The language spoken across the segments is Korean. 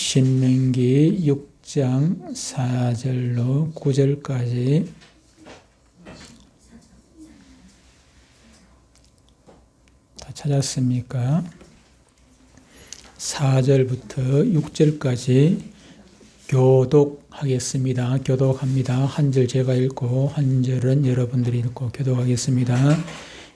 신명기 6장 4절로 9절까지 다 찾았습니까? 4절부터 6절까지 교독하겠습니다. 교독합니다. 한 절 제가 읽고 한 절은 여러분들이 읽고 교독하겠습니다.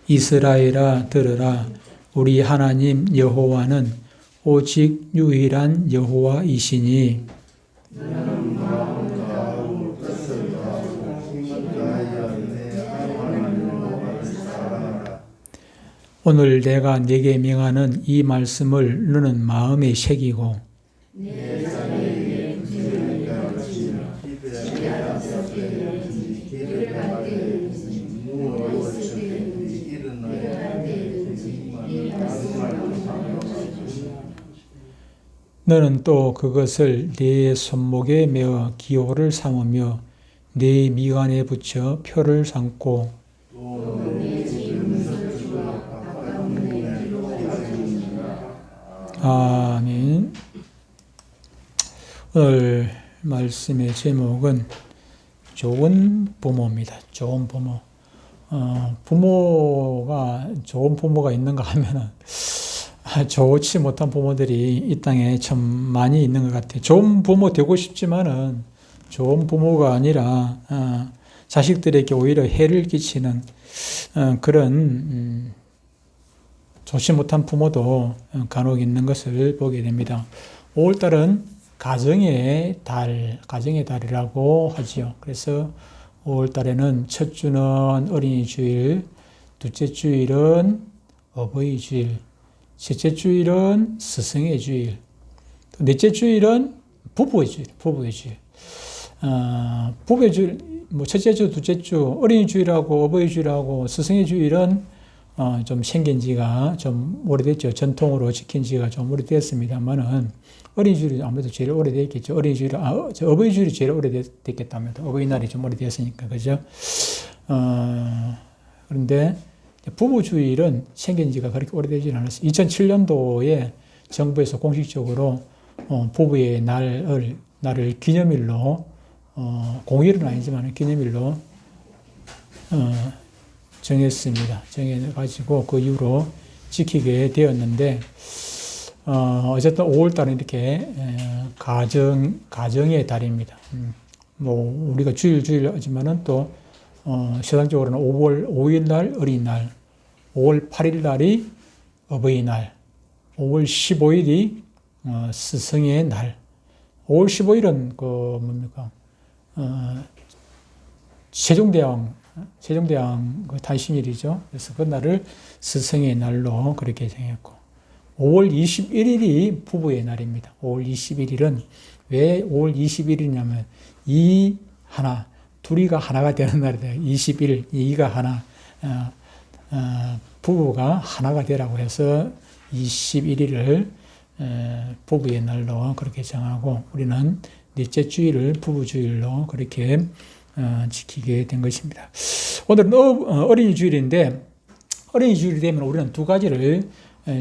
이스라엘아 들으라. 우리 하나님 여호와는 오직 유일한 여호와이시니 오늘 내가 네게 명하는 이 말씀을 너는 마음에 새기고 너는 또 그것을 네 손목에 메어 기호를 삼으며 네 미간에 붙여 표를 삼고 아멘. 오늘 말씀의 제목은 좋은 부모입니다. 좋은 부모. 부모가 좋은 부모가 있는가 하면은 좋지 못한 부모들이 이 땅에 참 많이 있는 것 같아요. 좋은 부모 되고 싶지만은 좋은 부모가 아니라 자식들에게 오히려 해를 끼치는 그런 좋지 못한 부모도 간혹 있는 것을 보게 됩니다. 5월달은 가정의 달이라고 하지요. 그래서 5월달에는 첫 주는 어린이 주일, 둘째 주일은 어버이 주일, 셋째 주일은 스승의 주일, 넷째 주일은 부부의 주일. 부부의 주일, 첫째 주, 둘째 주, 어린이 주일하고 어버이 주일하고 스승의 주일은 좀 생긴 지가 좀 오래됐죠. 전통으로 지킨 지가 좀 오래됐습니다만은 어린이 주일이 아무래도 제일 오래됐겠죠. 어버이 주일이 제일 오래됐겠다면 어버이날이 좀 오래됐으니까, 그죠? 그런데 부부 주일은 생긴 지가 그렇게 오래되지는 않았어요. 2007년도에 정부에서 공식적으로 부부의 날을 기념일로 공휴일은 아니지만 기념일로 정했습니다. 정해가지고 그 이후로 지키게 되었는데 어쨌든 5월달은 이렇게 가정의 달입니다. 우리가 주일 하지만은 또 세상적으로는 5월 5일 날 어린이날, 5월 8일 날이 어버이날, 5월 15일이 스승의 날. 5월 15일은 세종대왕 그 탄신일이죠. 그래서 그 날을 스승의 날로 그렇게 정했고, 5월 21일이 부부의 날입니다. 5월 21일은 왜 5월 21일이냐면 둘이가 하나가 되는 날이다. 21일, 이가 하나, 부부가 하나가 되라고 해서 21일을 부부의 날로 그렇게 정하고, 우리는 넷째 주일을 부부 주일로 그렇게 지키게 된 것입니다. 오늘은 어린이 주일인데, 어린이 주일이 되면 우리는 두 가지를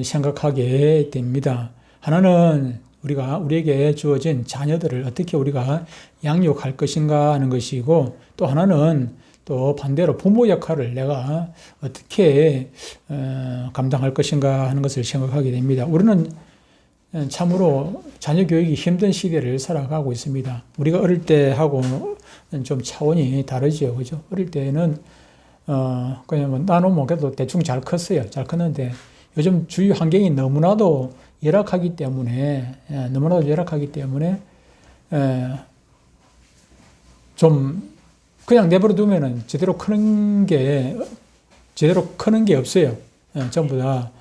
생각하게 됩니다. 하나는 우리에게 주어진 자녀들을 어떻게 우리가 양육할 것인가 하는 것이고, 또 하나는 또 반대로 부모 역할을 내가 어떻게 감당할 것인가 하는 것을 생각하게 됩니다. 우리는 참으로 자녀 교육이 힘든 시대를 살아가고 있습니다. 우리가 어릴 때하고는 좀 차원이 다르죠. 그죠? 어릴 때는 그냥 나누면 그래도 대충 잘 컸어요. 잘 컸는데 요즘 주위 환경이 너무나도 열악하기 때문에 좀 그냥 내버려 두면은 제대로 크는 게 없어요. 전부 다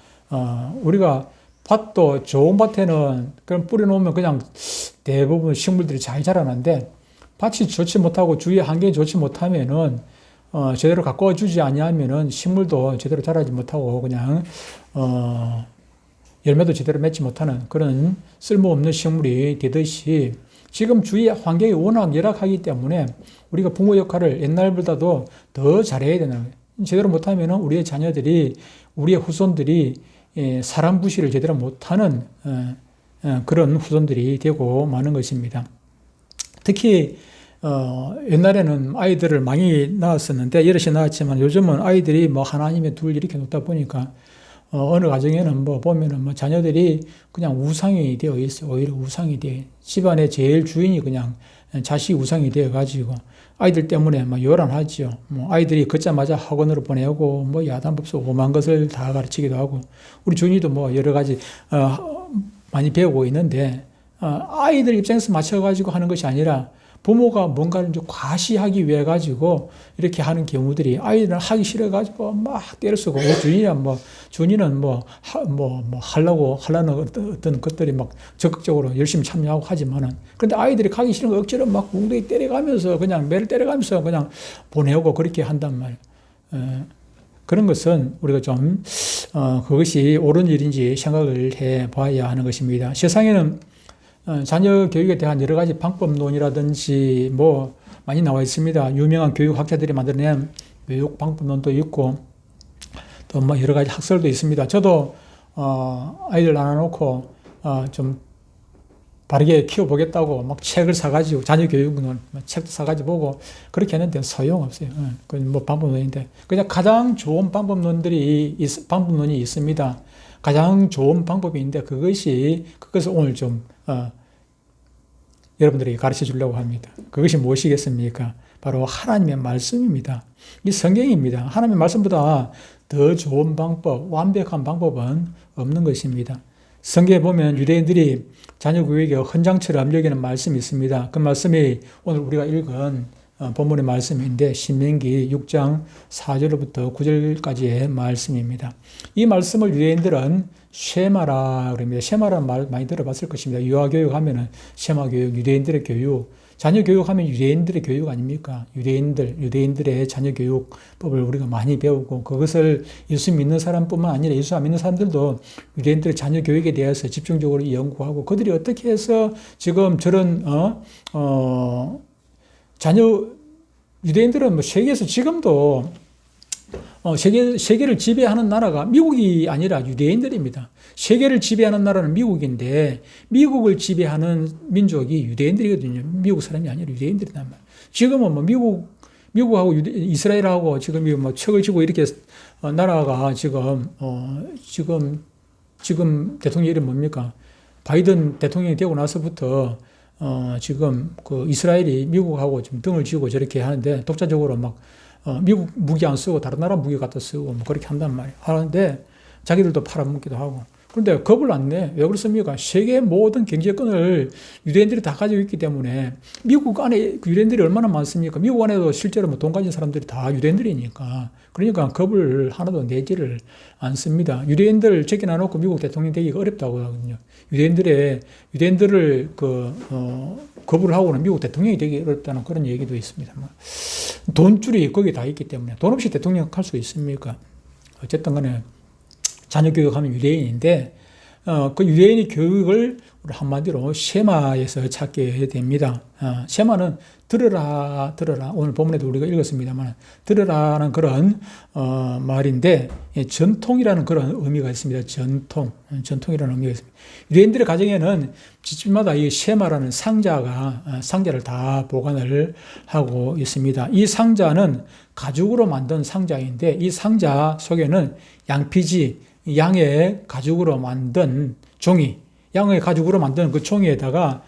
우리가 밭도 좋은 밭에는 그냥 뿌려놓으면 그냥 대부분 식물들이 잘 자라는데, 밭이 좋지 못하고 주위 환경이 좋지 못하면은 제대로 가꿔 주지 아니하면은 식물도 제대로 자라지 못하고 그냥 열매도 제대로 맺지 못하는 그런 쓸모없는 식물이 되듯이, 지금 주위 환경이 워낙 열악하기 때문에 우리가 부모 역할을 옛날보다도 더 잘해야 되는 거예요. 제대로 못하면 우리의 자녀들이, 우리의 후손들이 사람 구실을 제대로 못하는 그런 후손들이 되고 마는 것입니다. 특히 옛날에는 아이들을 많이 낳았었는데 여럿이 낳았지만 요즘은 아이들이 뭐 하나님의 둘 이렇게 놓다 보니까 어느 가정에는 뭐 보면은 뭐 자녀들이 그냥 우상이 되어 있어요. 오히려 우상이 되어 집안의 제일 주인이 그냥 자식 우상이 되어 가지고 아이들 때문에 막 요란하지요. 뭐 아이들이 걷자마자 학원으로 보내고 뭐 야단법석 오만 것을 다 가르치기도 하고 우리 준이도 뭐 여러 가지 많이 배우고 있는데 아이들 입장에서 맞춰가지고 하는 것이 아니라 부모가 뭔가를 좀 과시하기 위해 가지고 이렇게 하는 경우들이 아이들은 하기 싫어가지고 막 때려 쓰고 준이는 하려는 어떤 것들이 막 적극적으로 열심히 참여하고 하지만은 근데 아이들이 가기 싫은 거 억지로 막 웅덩이 때려가면서 그냥 매를 때려가면서 그냥 보내오고 그렇게 한단 말이에요. 그런 것은 우리가 좀 그것이 옳은 일인지 생각을 해 봐야 하는 것입니다. 세상에는 자녀 교육에 대한 여러 가지 방법론이라든지 뭐 많이 나와 있습니다. 유명한 교육학자들이 만들어낸 교육 방법론도 있고 또 뭐 여러 가지 학설도 있습니다. 저도 아이들 낳아놓고 좀 바르게 키워보겠다고 막 책을 사가지고 자녀 교육은 책도 사가지고 보고 그렇게 했는데 소용없어요. 그건 뭐 방법론인데 그냥 가장 좋은 방법론이 있습니다. 가장 좋은 방법이 있는데 그것을 오늘 좀 여러분들에게 가르쳐 주려고 합니다. 그것이 무엇이겠습니까? 바로 하나님의 말씀입니다. 이 성경입니다. 하나님의 말씀보다 더 좋은 방법, 완벽한 방법은 없는 것입니다. 성경에 보면 유대인들이 자녀 교육의 헌장처럼 여기는 말씀이 있습니다. 그 말씀이 오늘 우리가 읽은 본문의 말씀인데 신명기 6장 4절부터 9절까지의 말씀입니다. 이 말씀을 유대인들은 쉐마라 그럽니다. 쉐마라는 말 많이 들어봤을 것입니다. 유아교육 하면은 쉐마 교육, 유대인들의 교육, 자녀 교육하면 유대인들의 교육 아닙니까? 유대인들의 자녀 교육법을 우리가 많이 배우고 그것을 예수 믿는 사람뿐만 아니라 예수 안 믿는 사람들도 유대인들의 자녀 교육에 대해서 집중적으로 연구하고 그들이 어떻게 해서 지금 저런 유대인들은 뭐 세계에서 지금도 세계를 지배하는 나라가 미국이 아니라 유대인들입니다. 세계를 지배하는 나라는 미국인데 미국을 지배하는 민족이 유대인들이거든요. 미국 사람이 아니라 유대인들이란 말이에요. 지금은 뭐 미국하고 이스라엘하고 지금 뭐 척을 지고 이렇게 나라가 지금 대통령 이름 뭡니까? 바이든 대통령이 되고 나서부터 지금 그 이스라엘이 미국하고 좀 등을 쥐고 저렇게 하는데 독자적으로 막 미국 무기 안 쓰고 다른 나라 무기 갖다 쓰고 뭐 그렇게 한단 말이에요. 하는데 자기들도 팔아먹기도 하고. 그런데 겁을 안 내. 왜 그렇습니까? 세계 모든 경제권을 유대인들이 다 가지고 있기 때문에 미국 안에 유대인들이 얼마나 많습니까? 미국 안에도 실제로 뭐 돈 가진 사람들이 다 유대인들이니까. 그러니까 겁을 하나도 내지를 않습니다. 유대인들 제껴놔놓고 미국 대통령 되기가 어렵다고 하거든요. 유대인들을 거부를 하고는 미국 대통령이 되기 어렵다는 그런 얘기도 있습니다. 돈줄이 거기 다 있기 때문에 돈 없이 대통령 할 수 있습니까? 어쨌든 간에 자녀 교육하면 유대인인데 그 유대인의 교육을 우리 한마디로 쉐마에서 찾게 됩니다. 쉐마는 들으라 오늘 본문에도 우리가 읽었습니다만 들으라는 그런 말인데 전통이라는 그런 의미가 있습니다. 전통이라는 의미가 있습니다. 유대인들의 가정에는 집집마다 이 쉐마라는 상자를 다 보관을 하고 있습니다. 이 상자는 가죽으로 만든 상자인데 이 상자 속에는 양의 가죽으로 만든 종이, 양의 가죽으로 만든 그 종이에다가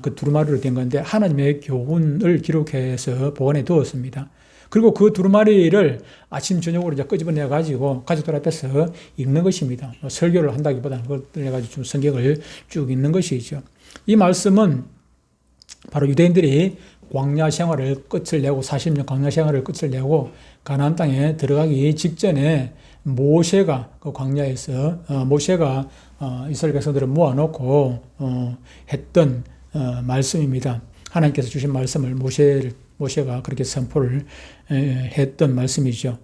그 두루마리로 된 건데 하나님의 교훈을 기록해서 보관해 두었습니다. 그리고 그 두루마리를 아침 저녁으로 이제 끄집어내 가지고 가족들 앞에서 읽는 것입니다. 설교를 한다기보다는 그걸 해가지고 좀 성경을 쭉 읽는 것이죠. 이 말씀은 바로 유대인들이 광야 생활을 끝을 내고 40년 광야 생활을 끝을 내고 가나안 땅에 들어가기 직전에 모세가 그 광야에서 모세가 이스라엘 백성들을 모아놓고 했던 말씀입니다. 하나님께서 주신 말씀을 모세가 그렇게 선포를 했던 말씀이죠.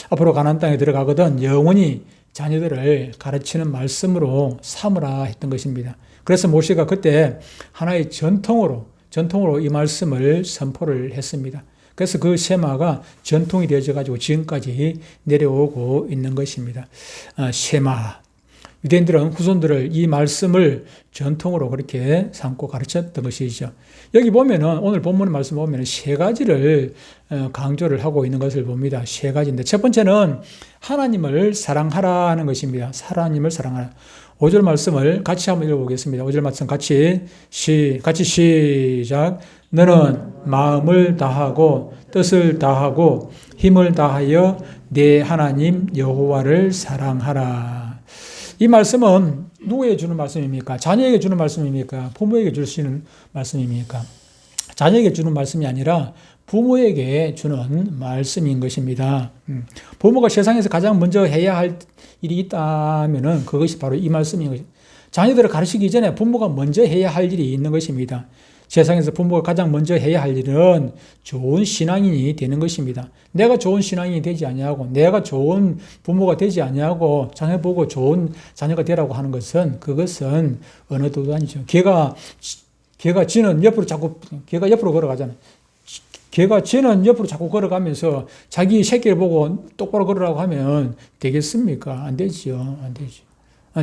앞으로 가나안 땅에 들어가거든 영원히 자녀들을 가르치는 말씀으로 삼으라 했던 것입니다. 그래서 모세가 그때 하나의 전통으로 이 말씀을 선포를 했습니다. 그래서 그 쉐마가 전통이 되어져 가지고 지금까지 내려오고 있는 것입니다. 쉐마. 유대인들은 후손들을 이 말씀을 전통으로 그렇게 삼고 가르쳤던 것이죠. 여기 보면은 오늘 본문의 말씀 보면은 세 가지를 강조를 하고 있는 것을 봅니다. 세 가지인데 첫 번째는 하나님을 사랑하라는 것입니다. 하나님을 사랑하라. 5절 말씀을 같이 한번 읽어보겠습니다. 5절 말씀 같이 시작. 너는 마음을 다하고 뜻을 다하고 힘을 다하여 내 하나님 여호와를 사랑하라. 이 말씀은 누구에게 주는 말씀입니까? 자녀에게 주는 말씀입니까? 부모에게 주시는 말씀입니까? 자녀에게 주는 말씀이 아니라 부모에게 주는 말씀인 것입니다. 부모가 세상에서 가장 먼저 해야 할 일이 있다면은 그것이 바로 이 말씀인 것입니다. 자녀들을 가르치기 전에 부모가 먼저 해야 할 일이 있는 것입니다. 세상에서 부모가 가장 먼저 해야 할 일은 좋은 신앙인이 되는 것입니다. 내가 좋은 신앙인이 되지 아니하고 내가 좋은 부모가 되지 아니하고 자녀 보고 좋은 자녀가 되라고 하는 것은 그것은 어느 도도 아니죠. 개가 쥐는 개가 옆으로 걸어가잖아요. 쥐는 옆으로 자꾸 걸어가면서 자기 새끼를 보고 똑바로 걸으라고 하면 되겠습니까? 안 되지요. 안 되죠.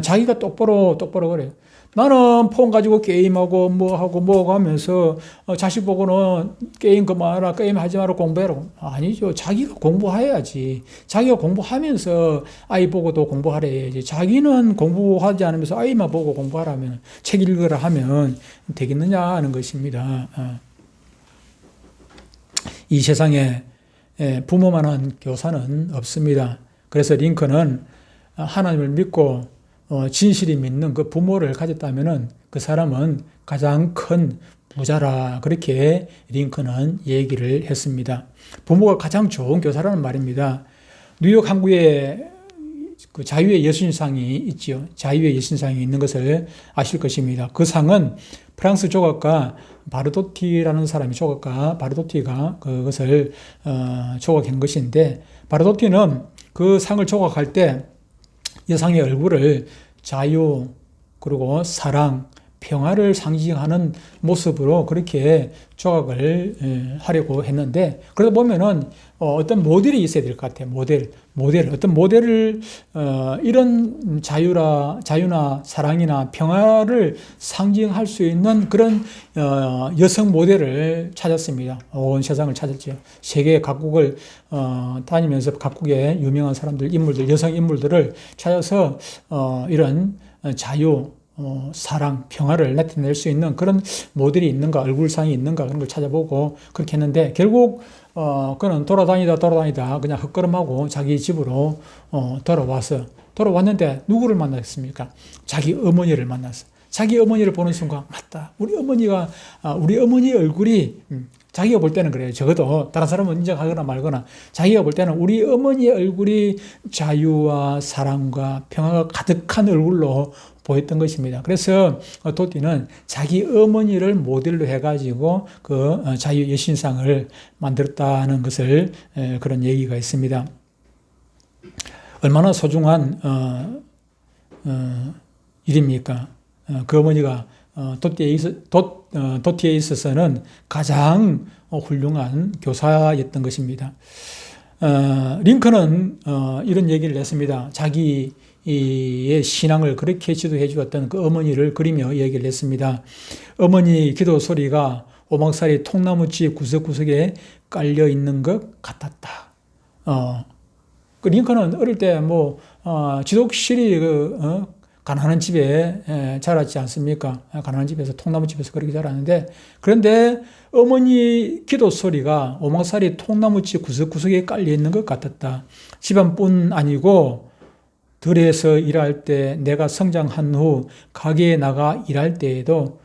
자기가 똑바로 그래요. 나는 폰 가지고 게임하고 뭐하고 하면서 자식 보고는 게임 그만하라, 게임 하지 마라, 공부해라. 아니죠. 자기가 공부해야지. 자기가 공부하면서 아이 보고도 공부하래야지. 자기는 공부하지 않으면서 아이만 보고 공부하라면, 책 읽으라 하면 되겠느냐 하는 것입니다. 이 세상에 부모만한 교사는 없습니다. 그래서 링컨은 하나님을 믿고 진실이 믿는 그 부모를 가졌다면은 그 사람은 가장 큰 부자라 그렇게 링컨은 얘기를 했습니다. 부모가 가장 좋은 교사라는 말입니다. 뉴욕 항구에 그 자유의 여신상이 있지요. 자유의 여신상이 있는 것을 아실 것입니다. 그 상은 프랑스 조각가 바르도티라는 사람이 바르도티가 그것을 조각한 것인데 바르도티는 그 상을 조각할 때 여상의 얼굴을 자유 그리고 사랑, 평화를 상징하는 모습으로 그렇게 조각을 하려고 했는데 그러다 보면은 어떤 모델이 있어야 될 것 같아요. 어떤 모델을 이런 자유나 사랑이나 평화를 상징할 수 있는 그런 여성 모델을 찾았습니다. 온 세상을 찾았죠. 세계 각국을 다니면서 각국의 유명한 사람들, 여성 인물들을 찾아서 이런 자유, 사랑, 평화를 나타낼 수 있는 그런 모델이 있는가, 얼굴상이 있는가 그런 걸 찾아보고 그렇게 했는데 결국 그는 돌아다니다 그냥 헛걸음하고 자기 집으로 돌아왔는데 누구를 만났습니까? 자기 어머니를 만났어. 자기 어머니를 보는 순간 맞다. 우리 어머니의 얼굴이 자기가 볼 때는 그래요. 적어도 다른 사람은 인정하거나 말거나 자기가 볼 때는 우리 어머니의 얼굴이 자유와 사랑과 평화가 가득한 얼굴로 보였던 것입니다. 그래서 도티는 자기 어머니를 모델로 해가지고 그 자유 여신상을 만들었다는 것을 그런 얘기가 있습니다. 얼마나 소중한 일입니까? 그 어머니가 도티에 있어서는 가장 훌륭한 교사였던 것입니다. 링컨은 이런 얘기를 했습니다. 자기의 신앙을 그렇게 지도해 주었던 그 어머니를 그리며 얘기를 했습니다. 어머니 기도 소리가 오막살이 통나무집 구석구석에 깔려 있는 것 같았다. 그 링컨은 어릴 때 지독실이 가난한 집에 자랐지 않습니까? 가난한 집에서 통나무집에서 그렇게 자랐는데 그런데 어머니 기도 소리가 오막살이 통나무집 구석구석에 깔려 있는 것 같았다. 집안뿐 아니고 들에서 일할 때 내가 성장한 후 가게에 나가 일할 때에도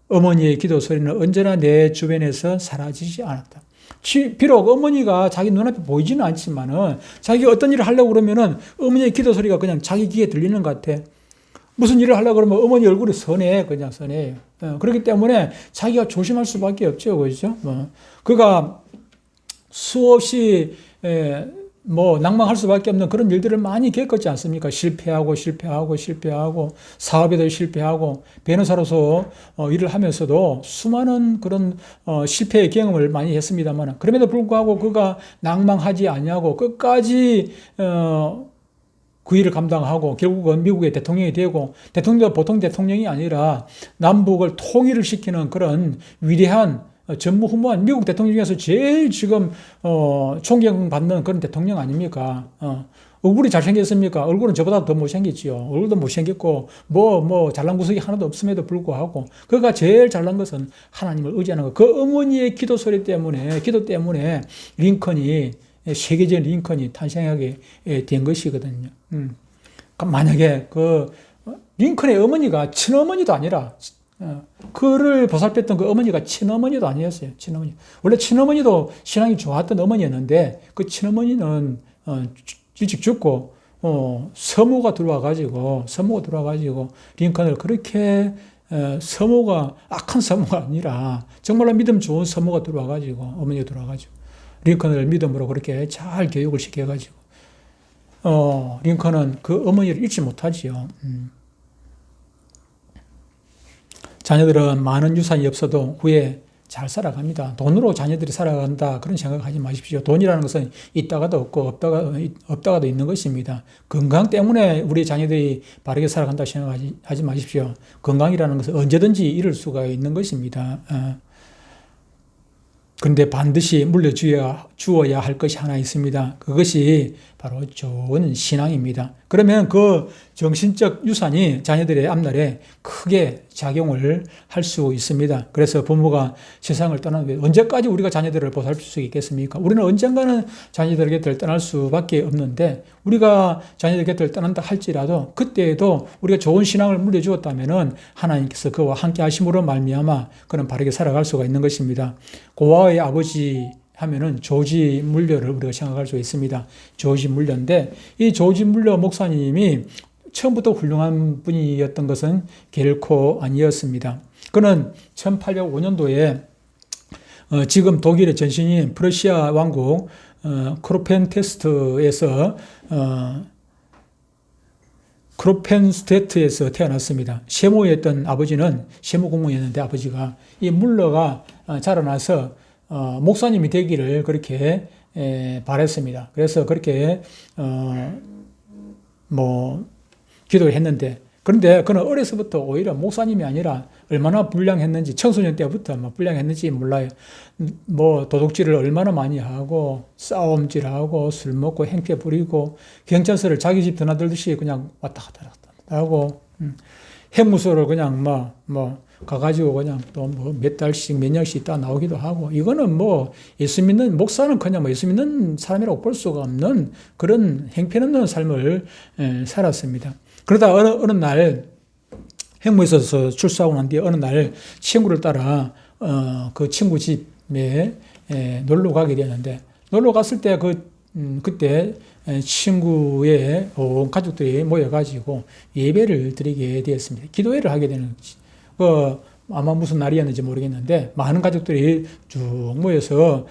어머니의 기도 소리는 언제나 내 주변에서 사라지지 않았다. 비록 어머니가 자기 눈앞에 보이지는 않지만은 자기가 어떤 일을 하려고 그러면은 어머니의 기도 소리가 그냥 자기 귀에 들리는 것 같아. 무슨 일을 하려고 그러면 어머니 얼굴이 선해. 그렇기 때문에 자기가 조심할 수밖에 없죠. 그렇죠? 그가 수없이 낭망할 수밖에 없는 그런 일들을 많이 겪었지 않습니까? 실패하고 사업에도 실패하고 변호사로서 일을 하면서도 수많은 그런 실패의 경험을 많이 했습니다만 그럼에도 불구하고 그가 낭망하지 아니하고 끝까지 그 일을 감당하고 결국은 미국의 대통령이 되고, 대통령도 보통 대통령이 아니라 남북을 통일을 시키는 그런 위대한 전무후무한 미국 대통령 중에서 제일 지금 존경받는 그런 대통령 아닙니까? 얼굴이 잘생겼습니까? 얼굴은 저보다 더 못생겼지요. 얼굴도 못생겼고 잘난 구석이 하나도 없음에도 불구하고 그가 제일 잘난 것은 하나님을 의지하는 것. 그 어머니의 기도 소리 때문에, 기도 때문에 세계적인 링컨이 탄생하게 된 것이거든요. 만약에 링컨의 어머니가 친어머니도 아니라, 그를 보살폈던 그 어머니가 친어머니도 아니었어요. 친어머니. 원래 친어머니도 신앙이 좋았던 어머니였는데, 그 친어머니는 일찍 죽고, 서모가 들어와가지고, 링컨을 그렇게, 서모가, 악한 서모가 아니라, 정말로 믿음 좋은 서모가 들어와가지고, 어머니가 들어와가지고, 링컨을 믿음으로 그렇게 잘 교육을 시켜가지고, 링컨은 그 어머니를 잊지 못하지요. 자녀들은 많은 유산이 없어도 후에 잘 살아갑니다. 돈으로 자녀들이 살아간다, 그런 생각하지 마십시오. 돈이라는 것은 있다가도 없고 없다가도 있는 것입니다. 건강 때문에 우리 자녀들이 바르게 살아간다고 생각하지 마십시오. 건강이라는 것은 언제든지 잃을 수가 있는 것입니다. 그런데 반드시 물려주어야 할 것이 하나 있습니다. 그것이 바로 좋은 신앙입니다. 그러면 그 정신적 유산이 자녀들의 앞날에 크게 작용을 할 수 있습니다. 그래서 부모가 세상을 떠나는데 언제까지 우리가 자녀들을 보살필 수 있겠습니까? 우리는 언젠가는 자녀들 곁을 떠날 수밖에 없는데, 우리가 자녀들 곁을 떠난다 할지라도 그때에도 우리가 좋은 신앙을 물려주었다면 하나님께서 그와 함께 하심으로 말미암아 그는 바르게 살아갈 수가 있는 것입니다. 고아의 아버지 하면은 조지 물러를 우리가 생각할 수 있습니다. 조지 물러인데, 이 조지 물러 목사님이 처음부터 훌륭한 분이었던 것은 결코 아니었습니다. 그는 1805년도에 지금 독일의 전신인 프러시아 왕국 크로펜스테트에서 태어났습니다. 세모였던 아버지는 세모 공무원이었는데, 아버지가 이 물러가 자라나서 목사님이 되기를 그렇게 바랬습니다. 그래서 그렇게 기도를 했는데, 그런데 그는 어려서부터 오히려 목사님이 아니라 얼마나 불량했는지, 청소년 때부터 불량했는지 몰라요. 도둑질을 얼마나 많이 하고, 싸움질하고, 술 먹고, 행패 부리고, 경찰서를 자기 집 드나들듯이 그냥 왔다 갔다 하고, 해무소를 그냥 가가지고 그냥 또 몇 달씩, 몇 년씩 있다 나오기도 하고, 이거는 예수 믿는, 목사는 그냥 예수 믿는 사람이라고 볼 수가 없는 그런 행편없는 삶을 살았습니다. 그러다 어느 날, 핵무에서 출소하고 난 뒤에 어느 날 친구를 따라 그 친구 집에 놀러 가게 되었는데, 놀러 갔을 때 그때 친구의 온 가족들이 모여가지고 예배를 드리게 되었습니다. 기도회를 하게 되는 거지. 아마 무슨 날이었는지 모르겠는데, 많은 가족들이 쭉 모여서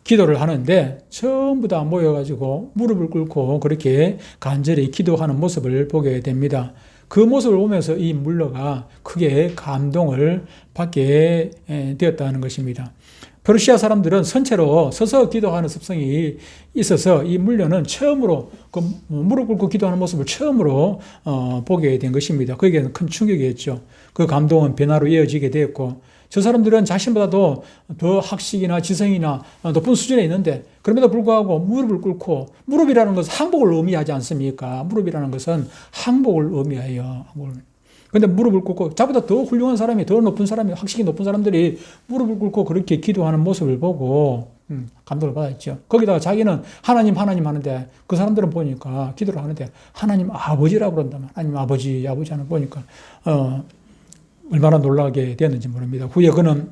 기도를 하는데, 전부 다 모여가지고 무릎을 꿇고 그렇게 간절히 기도하는 모습을 보게 됩니다. 그 모습을 보면서 이 물러가 크게 감동을 받게 되었다는 것입니다. 페르시아 사람들은 선체로 서서 기도하는 습성이 있어서 이 물려는 처음으로 무릎 꿇고 기도하는 모습을 처음으로 보게 된 것입니다. 그에게는 큰 충격이었죠. 그 감동은 변화로 이어지게 되었고, 저 사람들은 자신보다도 더 학식이나 지성이나 높은 수준에 있는데, 그럼에도 불구하고 무릎을 꿇고, 무릎이라는 것은 항복을 의미하지 않습니까? 무릎이라는 것은 항복을 의미해요. 그런데 무릎을 꿇고, 자보다 더 훌륭한 사람이, 더 높은 사람이, 학식이 높은 사람들이 무릎을 꿇고 그렇게 기도하는 모습을 보고 감동을 받았죠. 거기다가 자기는 하나님 하는데, 그 사람들은 보니까 기도를 하는데 하나님 아버지라고 그런다면, 하나님 아버지 하는 보니까 얼마나 놀라게 되었는지 모릅니다. 후에 그는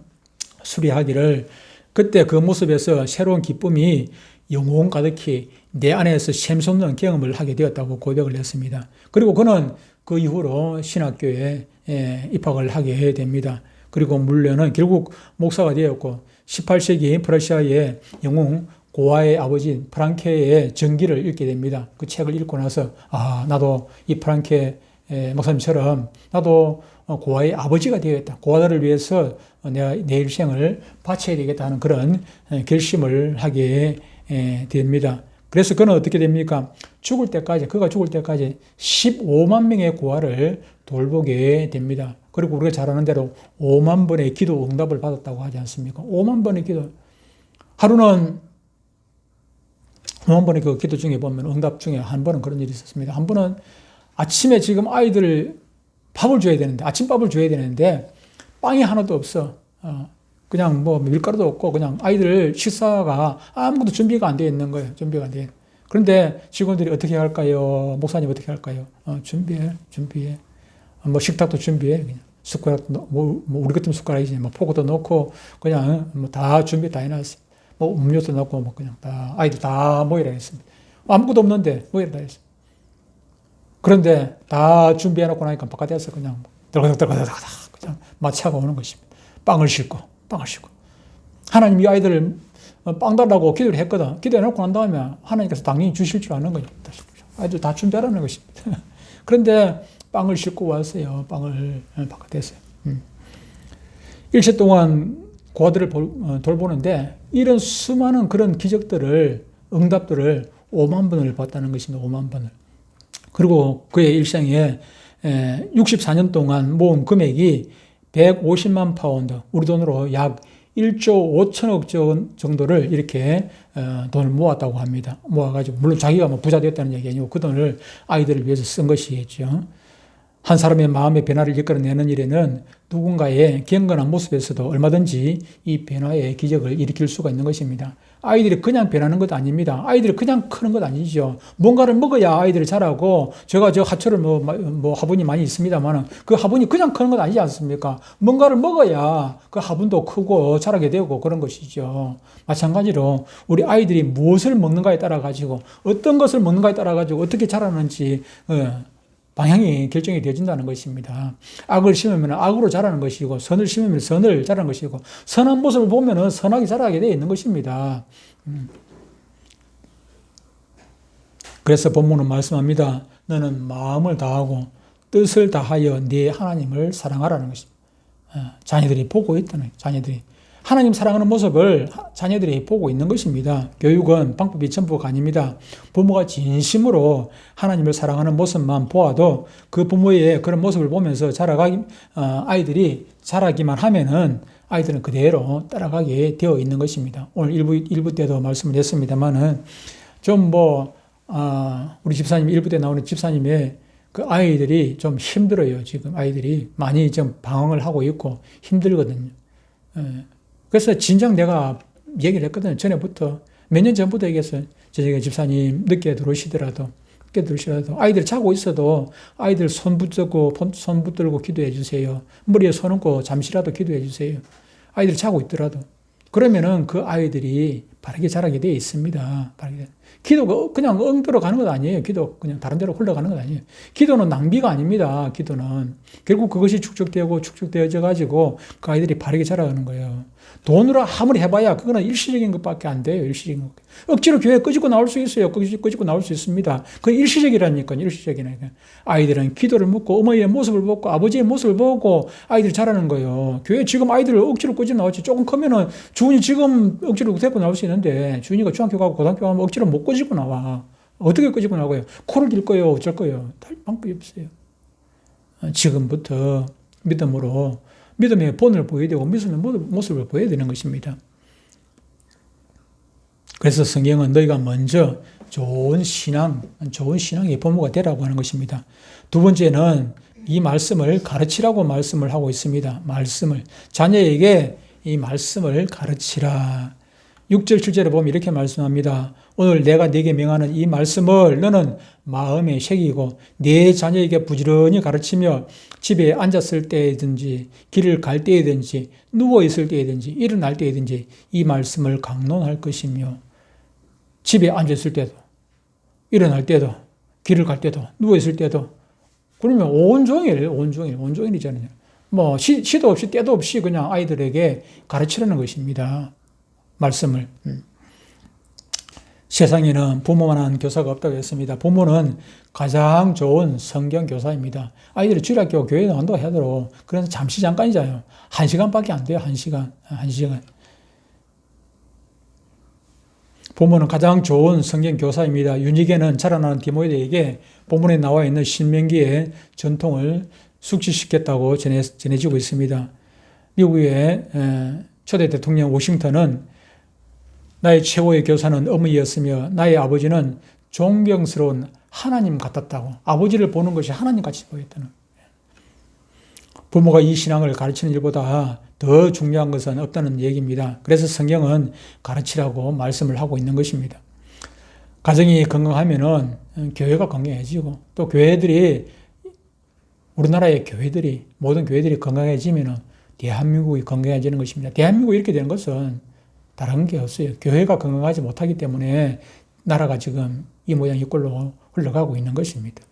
수리하기를, 그때 그 모습에서 새로운 기쁨이 영혼 가득히 내 안에서 샘솟는 경험을 하게 되었다고 고백을 했습니다. 그리고 그는 그 이후로 신학교에 입학을 하게 됩니다. 그리고 물려는 결국 목사가 되었고, 18세기 프러시아의 영웅 고아의 아버지 프랑케의 전기를 읽게 됩니다. 그 책을 읽고 나서, 나도 이 프랑케 목사님처럼 나도 고아의 아버지가 되겠다. 고아들을 위해서 내가 내 일생을 바쳐야 되겠다 하는 그런 결심을 하게 됩니다. 그래서 그는 어떻게 됩니까? 그가 죽을 때까지 15만 명의 고아를 돌보게 됩니다. 그리고 우리가 잘 아는 대로 5만 번의 기도 응답을 받았다고 하지 않습니까? 5만 번의 기도. 하루는 5만 번의 그 기도 중에 보면 응답 중에 한 번은 그런 일이 있었습니다. 한 번은 아침에 지금 아이들 밥을 줘야 되는데, 아침밥을 줘야 되는데, 빵이 하나도 없어. 그냥 뭐 밀가루도 없고, 그냥 아이들 식사가 아무것도 준비가 안 되어 있는 거예요. 준비가 안 돼. 그런데 직원들이 어떻게 할까요? 목사님 어떻게 할까요? 준비해. 뭐 식탁도 준비해. 그냥 숟가락도, 뭐 우리 같은 숟가락이지. 뭐 포크도 넣고, 그냥 뭐 다 준비 다 해놨어. 뭐 음료도 넣고, 뭐 그냥 다, 아이들 다 모이라 했습니다. 아무것도 없는데 모이라 했어. 그런데 다 준비해놓고 나니까 바깥에서 그냥 들가닥 그냥 마차가 오는 것입니다. 빵을 싣고. 하나님이 이 아이들을 빵 달라고 기도를 했거든. 기도해놓고 난 다음에 하나님께서 당연히 주실 줄 아는 거죠. 아이들 다 준비하라는 것입니다. 그런데 빵을 싣고 왔어요. 빵을 바깥에서. 일주일 동안 고아들을 돌보는데 이런 수많은 그런 기적들을, 응답들을 5만 번을 봤다는 것입니다. 5만 번을. 그리고 그의 일생에 64년 동안 모은 금액이 150만 파운드, 우리 돈으로 약 1조 5천억 정도를 이렇게 돈을 모았다고 합니다. 모아가지고, 물론 자기가 뭐 부자 되었다는 얘기 아니고 그 돈을 아이들을 위해서 쓴 것이겠죠. 한 사람의 마음의 변화를 이끌어내는 일에는 누군가의 경건한 모습에서도 얼마든지 이 변화의 기적을 일으킬 수가 있는 것입니다. 아이들이 그냥 변하는 것 아닙니다. 아이들이 그냥 크는 것 아니죠. 뭔가를 먹어야 아이들이 자라고, 제가 저 하초를 뭐 화분이 많이 있습니다만 그 화분이 그냥 크는 것 아니지 않습니까? 뭔가를 먹어야 그 화분도 크고 자라게 되고 그런 것이죠. 마찬가지로 우리 아이들이 무엇을 먹는가에 따라 가지고, 어떤 것을 먹는가에 따라 가지고 어떻게 자라는지 방향이 결정이 되어진다는 것입니다. 악을 심으면 악으로 자라는 것이고, 선을 심으면 선을 자라는 것이고, 선한 모습을 보면 선하게 자라게 되어 있는 것입니다. 그래서 본문은 말씀합니다. 너는 마음을 다하고 뜻을 다하여 네 하나님을 사랑하라는 것입니다. 자녀들이 보고 있다는, 자녀들이 하나님 사랑하는 모습을 자녀들이 보고 있는 것입니다. 교육은 방법이 전부가 아닙니다. 부모가 진심으로 하나님을 사랑하는 모습만 보아도 그 부모의 그런 모습을 보면서 아이들이 자라기만 하면은 아이들은 그대로 따라가게 되어 있는 것입니다. 오늘 일부 때도 말씀을 했습니다만은 우리 집사님, 일부 때 나오는 집사님의 그 아이들이 좀 힘들어요. 지금 아이들이 많이 좀 방황을 하고 있고 힘들거든요. 그래서 진작 내가 얘기를 했거든요. 몇 년 전부터 얘기했어요. 저녁에 집사님 늦게 들어오시더라도 아이들 자고 있어도 아이들 손 붙들고 기도해 주세요. 머리에 손 얹고 잠시라도 기도해 주세요. 아이들 자고 있더라도. 그러면은 그 아이들이 바르게 자라게 되어 있습니다. 기도가 그냥 엉터러 가는 것 아니에요. 기도 그냥 다른 데로 흘러가는 것 아니에요. 기도는 낭비가 아닙니다. 기도는. 결국 그것이 축적되어져 가지고 그 아이들이 바르게 자라가는 거예요. 돈으로 아무리 해봐야 그거는 일시적인 것밖에 안 돼요. 일시적인 것. 억지로 교회 끄집고 나올 수 있어요. 끄집고 나올 수 있습니다. 그건 일시적이라니까요. 일시적이라니까. 아이들은 기도를 묻고 어머니의 모습을 보고 아버지의 모습을 보고 아이들이 자라는 거예요. 교회 지금 아이들을 억지로 끄집고 나올지 조금 크면은 주은이 지금 억지로 데리고 나올 수 있는데 주은이가 중학교 가고 고등학교 가면 억지로 못 끄집고 나와. 어떻게 끄집고 나와요? 코를 길 거예요? 어쩔 거예요? 할 방법이 없어요. 지금부터 믿음의 본을 보여야 되고 믿음의 모습을 보여야 되는 것입니다. 그래서 성경은 너희가 먼저 좋은 신앙의 부모가 되라고 하는 것입니다. 두 번째는 이 말씀을 가르치라고 말씀을 하고 있습니다. 자녀에게 이 말씀을 가르치라. 6절, 7절에 보면 이렇게 말씀합니다. 오늘 내가 네게 명하는 이 말씀을 너는 마음에 새기고 네 자녀에게 부지런히 가르치며 집에 앉았을 때든지 길을 갈 때든지 누워있을 때든지 일어날 때든지 이 말씀을 강론할 것이며 집에 앉았을 때도 일어날 때도 길을 갈 때도 누워있을 때도 그러면 온종일이잖아요. 뭐 시도 없이 때도 없이 그냥 아이들에게 가르치라는 것입니다. 말씀을. 세상에는 부모만한 교사가 없다고 했습니다. 부모는 가장 좋은 성경 교사입니다. 아이들이 주일학교 교회 나온다고 하더라도 그래서 잠깐이잖아요. 1시간밖에 안 돼요. 1시간. 부모는 가장 좋은 성경 교사입니다. 유니게는 자라나는 디모데에게 본문에 나와 있는 신명기의 전통을 숙지시켰다고 전해지고 있습니다. 미국의 초대 대통령 워싱턴은 나의 최고의 교사는 어머니였으며 나의 아버지는 존경스러운 하나님 같았다고. 아버지를 보는 것이 하나님같이 보였다는. 부모가 이 신앙을 가르치는 일보다 더 중요한 것은 없다는 얘기입니다. 그래서 성경은 가르치라고 말씀을 하고 있는 것입니다. 가정이 건강하면은 교회가 건강해지고 또 교회들이 우리나라의 교회들이 모든 교회들이 건강해지면은 대한민국이 건강해지는 것입니다. 대한민국이 이렇게 되는 것은 다른 게 없어요. 교회가 건강하지 못하기 때문에 나라가 지금 이 모양 이 꼴로 흘러가고 있는 것입니다.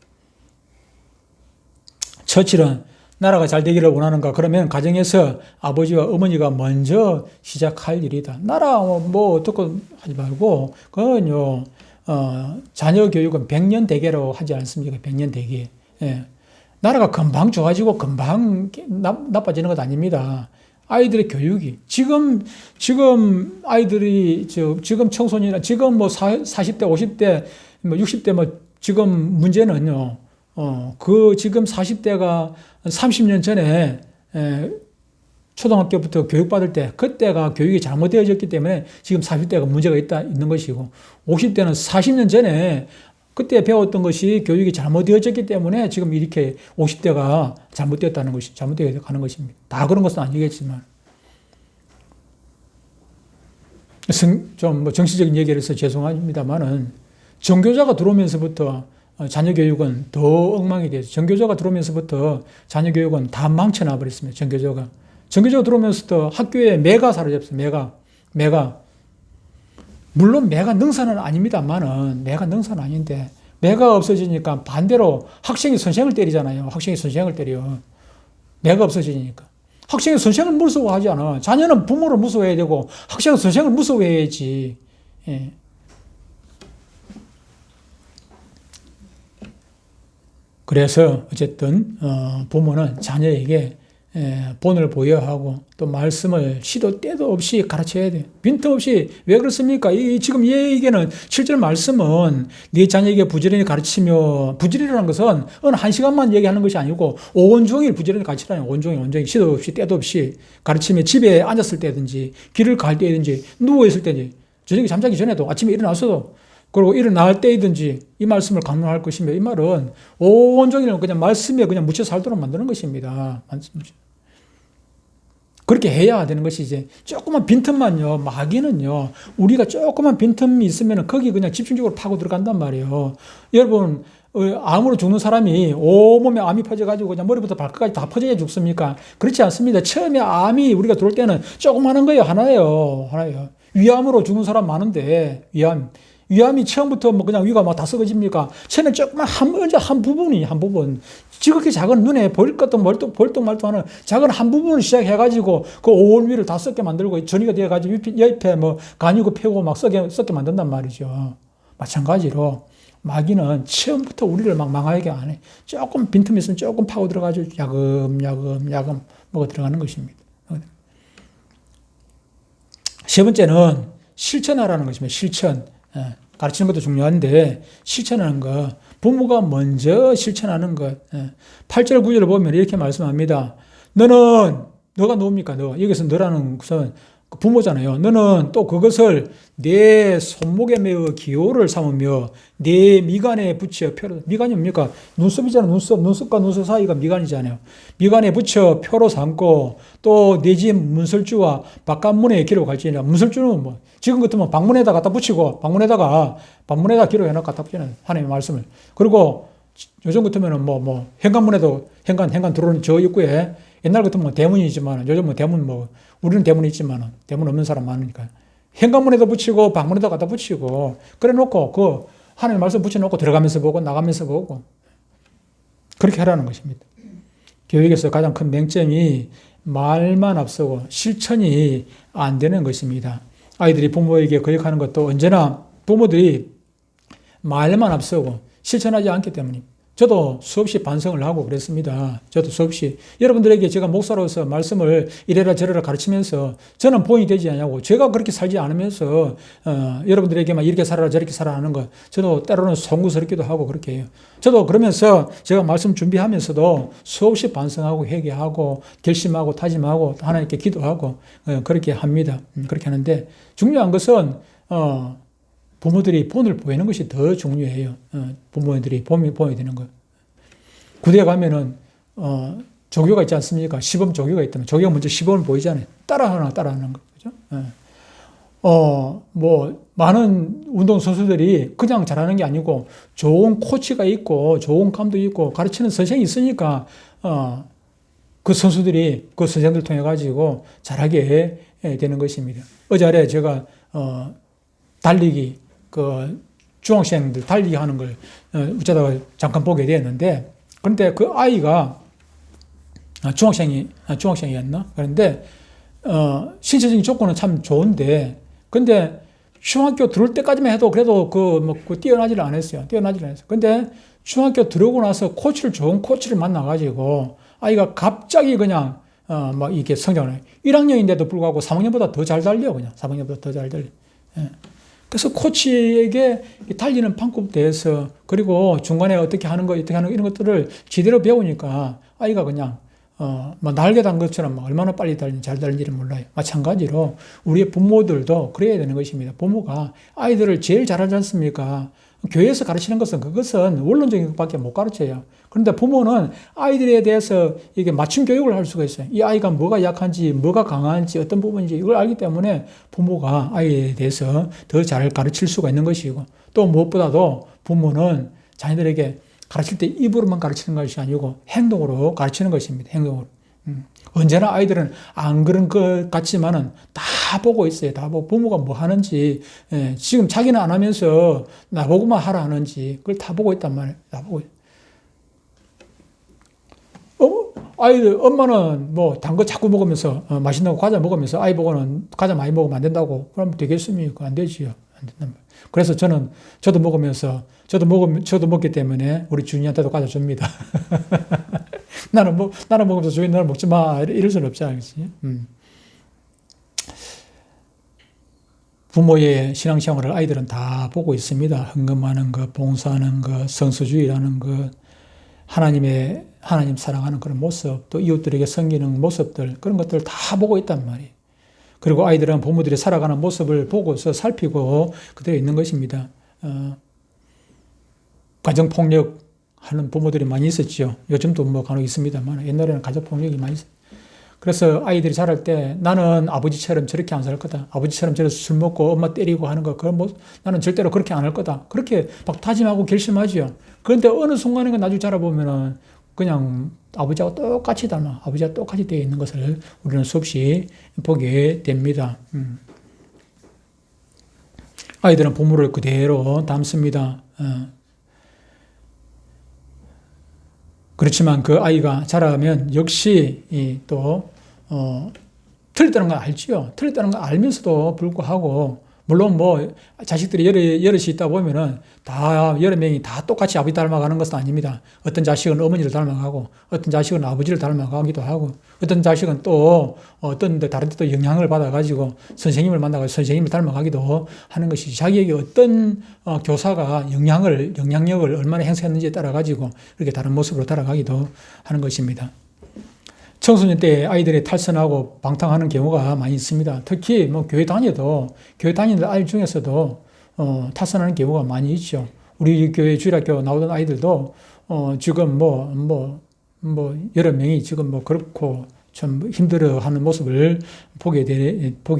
처칠은 나라가 잘 되기를 원하는가? 그러면 가정에서 아버지와 어머니가 먼저 시작할 일이다. 나라 뭐 어떻게 하지 말고 그건요 자녀 교육은 100년 대계로 하지 않습니까? 100년 대계. 예. 나라가 금방 좋아지고 금방 나빠지는 것 아닙니다. 아이들의 교육이 지금 아이들이 지금 청소년이나 지금 뭐 40대, 50대, 뭐 60대 뭐 지금 문제는요. 그 지금 40대가 30년 전에 초등학교부터 교육받을 때 그때가 교육이 잘못되어졌기 때문에 지금 40대가 문제가 있는 것이고 50대는 40년 전에 그때 배웠던 것이 교육이 잘못되어졌기 때문에 지금 이렇게 50대가 잘못되었다는 것이 잘못되어 가는 것입니다. 다 그런 것은 아니겠지만 좀 뭐 정치적인 얘기를 해서 죄송합니다만은 정교자가 들어오면서부터 자녀 교육은 더 엉망이 돼서 정교조가 들어오면서부터 자녀 교육은 다 망쳐놔 버렸습니다. 정교조가 들어오면서부터 학교에 매가 사라졌어요. 매가 물론 매가 능사는 아닙니다만은 매가 능사는 아닌데 매가 없어지니까 반대로 학생이 선생을 때리잖아요. 학생이 선생을 때려. 매가 없어지니까 학생이 선생을 무서워하지 않아. 자녀는 부모를 무서워해야 되고 학생은 선생을 무서워해야지. 예. 그래서 어쨌든 부모는 자녀에게 본을 보여야 하고 또 말씀을 시도 때도 없이 가르쳐야 돼요. 빈틈없이. 왜 그렇습니까? 지금 이 얘기는 실제로 말씀은 네 자녀에게 부지런히 가르치며 부지런이라는 것은 어느 한 시간만 얘기하는 것이 아니고 온종일 부지런히 가르치라는 온종일 시도 없이 때도 없이 가르치며 집에 앉았을 때든지 길을 갈 때든지 누워있을 때든지 저녁에 잠자기 전에도 아침에 일어나서도 그리고 일어날 때이든지 이 말씀을 강론할 것이며 이 말은 온종일 그냥 말씀에 그냥 묻혀 살도록 만드는 것입니다. 그렇게 해야 되는 것이 이제 조그만 빈틈만요. 마귀는요. 우리가 조그만 빈틈이 있으면 거기 그냥 집중적으로 파고 들어간단 말이에요. 여러분 암으로 죽는 사람이 온몸에 암이 퍼져가지고 그냥 머리부터 발끝까지 다 퍼져야 죽습니까? 그렇지 않습니다. 처음에 암이 우리가 들어올 때는 조그마한 거예요. 하나예요. 위암으로 죽는 사람 많은데 위암이 처음부터 뭐 그냥 위가 막 다 썩어집니까? 처음에 조그만 한 부분. 지극히 작은 눈에 보일 것도 말도 하는 작은 한 부분을 시작해가지고 그 온 위를 다 썩게 만들고 전이가 되어가지고 옆에 뭐 간이고 폐고 막 썩게 만든단 말이죠. 마찬가지로 마귀는 처음부터 우리를 막 망하게 안 해. 조금 빈틈이 있으면 조금 파고 들어가지고 야금 먹어 들어가는 것입니다. 세 번째는 실천하라는 것입니다. 실천. 가르치는 것도 중요한데 실천하는 것. 부모가 먼저 실천하는 것. 8절 9절을 보면 이렇게 말씀합니다. 너가 누굽니까? 여기서 너라는 것은 부모잖아요. 너는 또 그것을 내 손목에 매어 기호를 삼으며 내 미간에 붙여 표로. 미간이 뭡니까? 눈썹이잖아요. 눈썹과 눈썹 사이가 미간이잖아요. 미간에 붙여 표로 삼고 또 내 집 문설주와 바깥문에 기록할지니라. 문설주는 뭐 지금 같으면 방문에다 갖다 붙이고 방문에다 기록해놓고 갖다 붙이는 하나님의 말씀을. 그리고 요즘 같으면 뭐 현관문에도 현관 들어오는 저 입구에 옛날 같으면 대문이지만 요즘은 대문 우리는 대문이 있지만 대문 없는 사람 많으니까 현관문에도 붙이고 방문에도 갖다 붙이고 그래 놓고 그 하나님의 말씀 붙여놓고 들어가면서 보고 나가면서 보고 그렇게 하라는 것입니다. 교육에서 가장 큰 맹점이 말만 앞서고 실천이 안 되는 것입니다. 아이들이 부모에게 거역하는 것도 언제나 부모들이 말만 앞서고 실천하지 않기 때문입니다. 저도 수없이 반성을 하고 그랬습니다. 저도 수없이. 여러분들에게 제가 목사로서 말씀을 이래라 저래라 가르치면서 저는 본이 되지 않냐고. 제가 그렇게 살지 않으면서, 여러분들에게만 이렇게 살아라 저렇게 살아라 하는 거. 저도 때로는 송구스럽기도 하고 그렇게 해요. 저도 그러면서 제가 말씀 준비하면서도 수없이 반성하고 회개하고 결심하고 다짐하고 하나님께 기도하고, 그렇게 합니다. 그렇게 하는데 중요한 것은, 부모들이 본을 보이는 것이 더 중요해요. 부모들이 본이 되는 거. 구대에 가면은, 조교가 있지 않습니까? 시범 조교가 있다면, 조교가 먼저 시범을 보이잖아요. 따라하는 거. 그죠? 많은 운동선수들이 그냥 잘하는 게 아니고, 좋은 코치가 있고, 좋은 감독이 있고, 가르치는 선생이 있으니까, 그 선수들이 그 선생들 통해 가지고 잘하게 되는 것입니다. 어제 제가, 달리기, 중학생들 달리기 하는 걸 어쩌다가 잠깐 보게 되었는데, 그런데 그 아이가, 중학생이었나? 그런데, 신체적인 조건은 참 좋은데, 근데 중학교 들어올 때까지만 해도 그래도 뛰어나지를 않았어요. 근데 중학교 들어오고 나서 좋은 코치를 만나가지고, 아이가 갑자기 그냥, 이렇게 성장을 해요. 1학년인데도 불구하고 3학년보다 더 잘 달려, 그냥. 3학년보다 더 잘 달려. 예. 그래서 코치에게 달리는 방법에 대해서, 그리고 중간에 어떻게 하는 거 이런 것들을 제대로 배우니까 아이가 그냥, 날개 단 것처럼 얼마나 빨리 잘 달리는지를 몰라요. 마찬가지로 우리의 부모들도 그래야 되는 것입니다. 부모가 아이들을 제일 잘하지 않습니까? 교회에서 가르치는 그것은 원론적인 것밖에 못 가르쳐요. 그런데 부모는 아이들에 대해서 이게 맞춤 교육을 할 수가 있어요. 이 아이가 뭐가 약한지, 뭐가 강한지, 어떤 부분인지 이걸 알기 때문에 부모가 아이에 대해서 더 잘 가르칠 수가 있는 것이고, 또 무엇보다도 부모는 자녀들에게 가르칠 때 입으로만 가르치는 것이 아니고 행동으로 가르치는 것입니다. 행동으로. 언제나 아이들은 안 그런 것 같지만은 다 보고 있어요. 다 보고 부모가 뭐 하는지, 지금 자기는 안 하면서 나보고만 하라 하는지 그걸 다 보고 있단 말이에요. 다 보고. 아이들 엄마는 단 거 자꾸 먹으면서, 맛있는 거 과자 먹으면서 아이 보고는 과자 많이 먹으면 안 된다고. 그러면 되겠습니까? 안 되지요. 안 된단 말이에요. 그래서 저도 먹기 때문에 우리 주인한테도 과자 줍니다. 나는 먹으면서 주인 나는 먹지 마. 이럴 수는 없지 않겠지? 부모의 신앙생활을 아이들은 다 보고 있습니다. 헌금하는 것, 봉사하는 것, 성수주의라는 것, 하나님 사랑하는 그런 모습, 또 이웃들에게 섬기는 모습들, 그런 것들을 다 보고 있단 말이에요. 그리고 아이들은 부모들이 살아가는 모습을 보고서 살피고 그대로 있는 것입니다. 가정폭력 하는 부모들이 많이 있었죠. 요즘도 간혹 있습니다만, 옛날에는 가정폭력이 많이 있었어요. 그래서 아이들이 자랄 때 나는 아버지처럼 저렇게 안 살 거다. 아버지처럼 저래서 술 먹고 엄마 때리고 하는 거, 나는 절대로 그렇게 안 할 거다. 그렇게 막 다짐하고 결심하죠. 그런데 어느 순간에 나중에 자라보면은 그냥 아버지가 똑같이 되어 있는 것을 우리는 수없이 보게 됩니다. 아이들은 부모를 그대로 닮습니다. 그렇지만 그 아이가 자라면 역시 틀렸다는 걸 알지요. 틀렸다는 걸 알면서도 불구하고, 물론 자식들이 여럿이 있다 보면은 여러 명이 다 똑같이 아버지 닮아가는 것은 아닙니다. 어떤 자식은 어머니를 닮아가고, 어떤 자식은 아버지를 닮아가기도 하고, 어떤 자식은 또 다른 데 또 영향을 받아가지고 선생님을 만나가지고 선생님을 닮아가기도 하는 것이지, 자기에게 어떤 교사가 영향력을 얼마나 행사했는지에 따라가지고 그렇게 다른 모습으로 따라가기도 하는 것입니다. 청소년 때 아이들이 탈선하고 방탕하는 경우가 많이 있습니다. 특히 교회 다니는 아이들 중에서도 탈선하는 경우가 많이 있죠. 우리 교회 주일학교 나오던 아이들도 지금 여러 명이 지금 그렇고 좀 힘들어하는 모습을 보게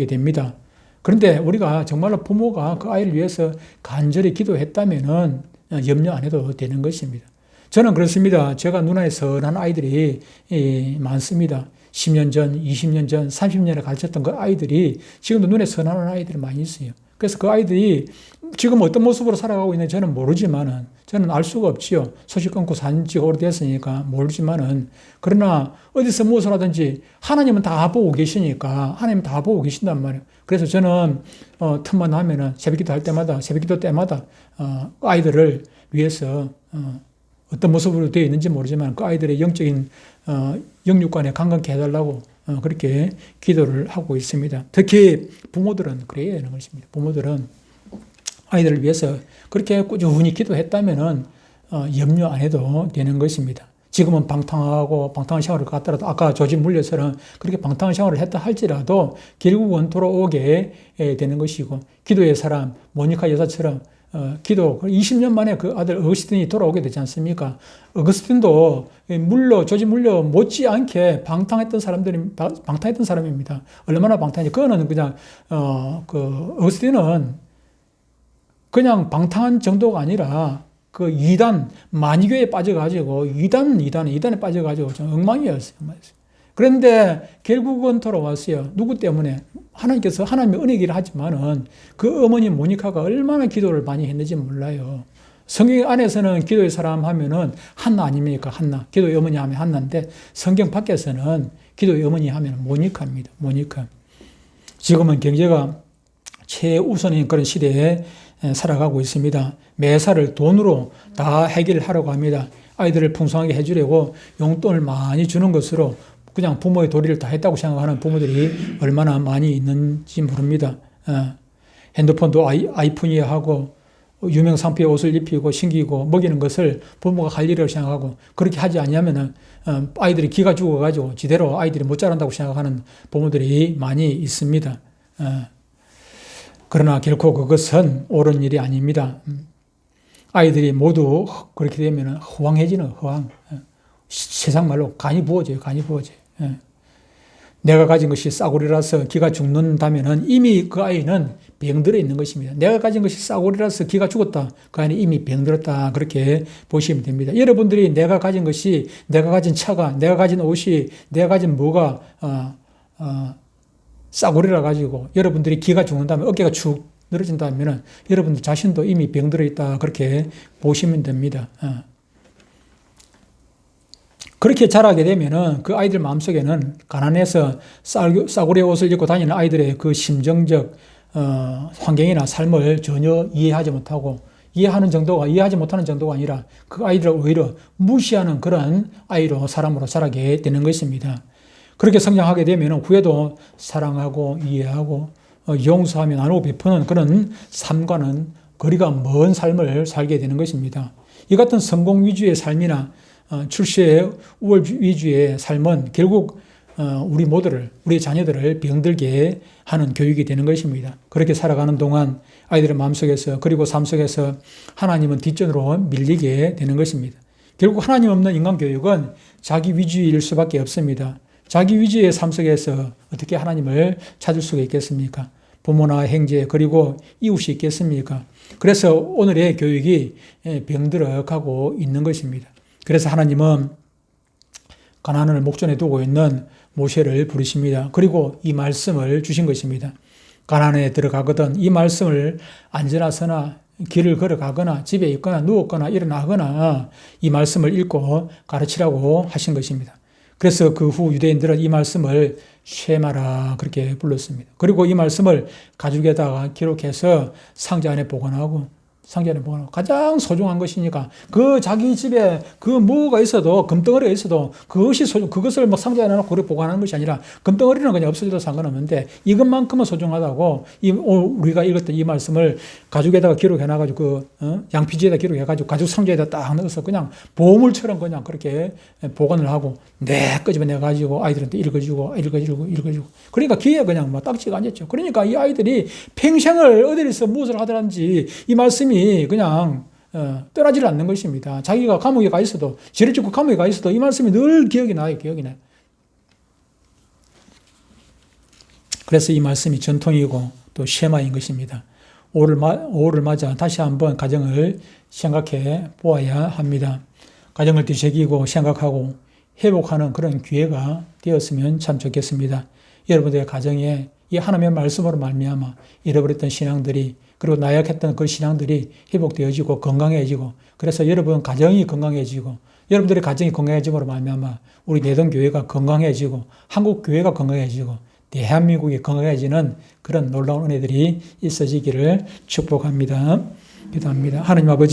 됩니다. 그런데 우리가 정말로 부모가 그 아이를 위해서 간절히 기도했다면은 염려 안 해도 되는 것입니다. 저는 그렇습니다. 제가 눈에 선한 아이들이 많습니다. 10년 전, 20년 전, 30년에 가르쳤던 그 아이들이 지금도 눈에 선한 아이들이 많이 있어요. 그래서 그 아이들이 지금 어떤 모습으로 살아가고 있는지 저는 모르지만은, 저는 알 수가 없지요. 소식 끊고 산 지가 오래됐으니까 모르지만은, 그러나 어디서 무엇을 하든지 하나님은 다 보고 계시니까, 하나님은 다 보고 계신단 말이에요. 그래서 저는 틈만 나면은 새벽기도 때마다 아이들을 위해서 어떤 모습으로 되어 있는지 모르지만 그 아이들의 영적인 영육관에 강건케 해달라고 그렇게 기도를 하고 있습니다. 특히 부모들은 그래야 하는 것입니다. 부모들은 아이들을 위해서 그렇게 꾸준히 기도했다면은 염려 안 해도 되는 것입니다. 지금은 방탕한 샤워를 갔더라도 아까 조지 물려서는 그렇게 방탕한 샤워를 했다 할지라도 결국은 돌아오게 되는 것이고, 기도의 사람 모니카 여사처럼 기도 20년 만에 그 아들 어거스틴이 돌아오게 되지 않습니까? 어거스틴도 조지 물려 못지않게 방탕했던 사람입니다. 얼마나 방탕했지? 그거는 그냥 어거스틴은 그냥 방탕한 정도가 아니라 그 이단, 만이교에 빠져가지고, 이단에 빠져가지고 좀 엉망이었어요. 그런데 결국은 돌아왔어요. 누구 때문에? 하나님께서 하나님의 은혜기를 하지만은 그 어머니 모니카가 얼마나 기도를 많이 했는지 몰라요. 성경 안에서는 기도의 사람 하면은 한나 아닙니까? 한나. 기도의 어머니 하면 한나인데 성경 밖에서는 기도의 어머니 하면 모니카입니다. 모니카. 지금은 경제가 최우선인 그런 시대에 살아가고 있습니다. 매사를 돈으로 다 해결하려고 합니다. 아이들을 풍성하게 해주려고 용돈을 많이 주는 것으로 그냥 부모의 도리를 다 했다고 생각하는 부모들이 얼마나 많이 있는지 모릅니다. 핸드폰도 아이폰이야 하고 유명 상표의 옷을 입히고 신기고 먹이는 것을 부모가 할 일이라고 생각하고, 그렇게 하지 않으면은 아이들이 기가 죽어가지고 지대로 아이들이 못 자란다고 생각하는 부모들이 많이 있습니다. 그러나 결코 그것은 옳은 일이 아닙니다. 아이들이 모두 그렇게 되면 허황해지는 허황. 세상 말로 간이 부어져요. 내가 가진 것이 싸구려라서 기가 죽는다면은 이미 그 아이는 병들어 있는 것입니다. 내가 가진 것이 싸구려라서 기가 죽었다. 그 아이는 이미 병들었다. 그렇게 보시면 됩니다. 여러분들이 내가 가진 것이, 내가 가진 차가, 내가 가진 옷이, 내가 가진 뭐가 싸구려라 가지고 여러분들이 기가 죽는다면, 어깨가 축 늘어진다면 여러분들 자신도 이미 병들어 있다. 그렇게 보시면 됩니다. 그렇게 자라게 되면은 그 아이들 마음속에는 가난해서 싸구려 옷을 입고 다니는 아이들의 그 심정적 환경이나 삶을 전혀 이해하지 못하고, 이해하지 못하는 정도가 아니라 그 아이들을 오히려 무시하는 그런 사람으로 자라게 되는 것입니다. 그렇게 성장하게 되면 후에도 사랑하고 이해하고 용서하며 나누고 베푸는 그런 삶과는 거리가 먼 삶을 살게 되는 것입니다. 이 같은 성공 위주의 삶이나 출세의 우월 위주의 삶은 결국 우리 자녀들을 병들게 하는 교육이 되는 것입니다. 그렇게 살아가는 동안 아이들의 마음속에서, 그리고 삶 속에서 하나님은 뒷전으로 밀리게 되는 것입니다. 결국 하나님 없는 인간 교육은 자기 위주일 수밖에 없습니다. 자기 위주의 삶 속에서 어떻게 하나님을 찾을 수가 있겠습니까? 부모나 형제 그리고 이웃이 있겠습니까? 그래서 오늘의 교육이 병들어가고 있는 것입니다. 그래서 하나님은 가나안을 목전에 두고 있는 모세를 부르십니다. 그리고 이 말씀을 주신 것입니다. 가나안에 들어가거든 이 말씀을 앉으나서나 길을 걸어가거나 집에 있거나 누웠거나 일어나거나 이 말씀을 읽고 가르치라고 하신 것입니다. 그래서 그 후 유대인들은 이 말씀을 쉐마라 그렇게 불렀습니다. 그리고 이 말씀을 가죽에다가 기록해서 상자 안에 보관하고 가장 소중한 것이니까 그 자기 집에 그 뭐가 있어도 금덩어리가 있어도 그것을 뭐 상자에 넣어놓고 그렇게 보관하는 것이 아니라 금덩어리는 그냥 없어져도 상관없는데 이것만큼은 소중하다고 우리가 읽었던 이 말씀을 가죽에다가 기록해놔가지고 양피지에다 기록해가지고 가죽 상자에다 딱 넣어서 그냥 보물처럼 그냥 그렇게 보관을 하고 끄집어내가지고 아이들한테 읽어주고 그러니까 귀에 그냥 막 딱지가 앉았죠. 그러니까 이 아이들이 평생을 어디서 무엇을 하더란지 이 말씀이 그냥 떠나질 않는 것입니다. 자기가 감옥에 가 있어도, 죄를 짓고 감옥에 가 있어도 이 말씀이 늘 기억이 나요. 그래서 이 말씀이 전통이고 또 쉐마인 것입니다. 5를 맞아 다시 한번 가정을 생각해 보아야 합니다. 가정을 되새기고 생각하고 회복하는 그런 기회가 되었으면 참 좋겠습니다. 여러분들의 가정에 이 하나님의 말씀으로 말미암아 잃어버렸던 신앙들이, 그리고 나약했던 그 신앙들이 회복되어지고 건강해지고, 그래서 여러분 가정이 건강해지고 여러분들의 가정이 건강해짐으로 말미암아 우리 내동교회가 건강해지고 한국 교회가 건강해지고 대한민국이 건강해지는 그런 놀라운 은혜들이 있어지기를 축복합니다. 기도합니다. 하나님 아버지,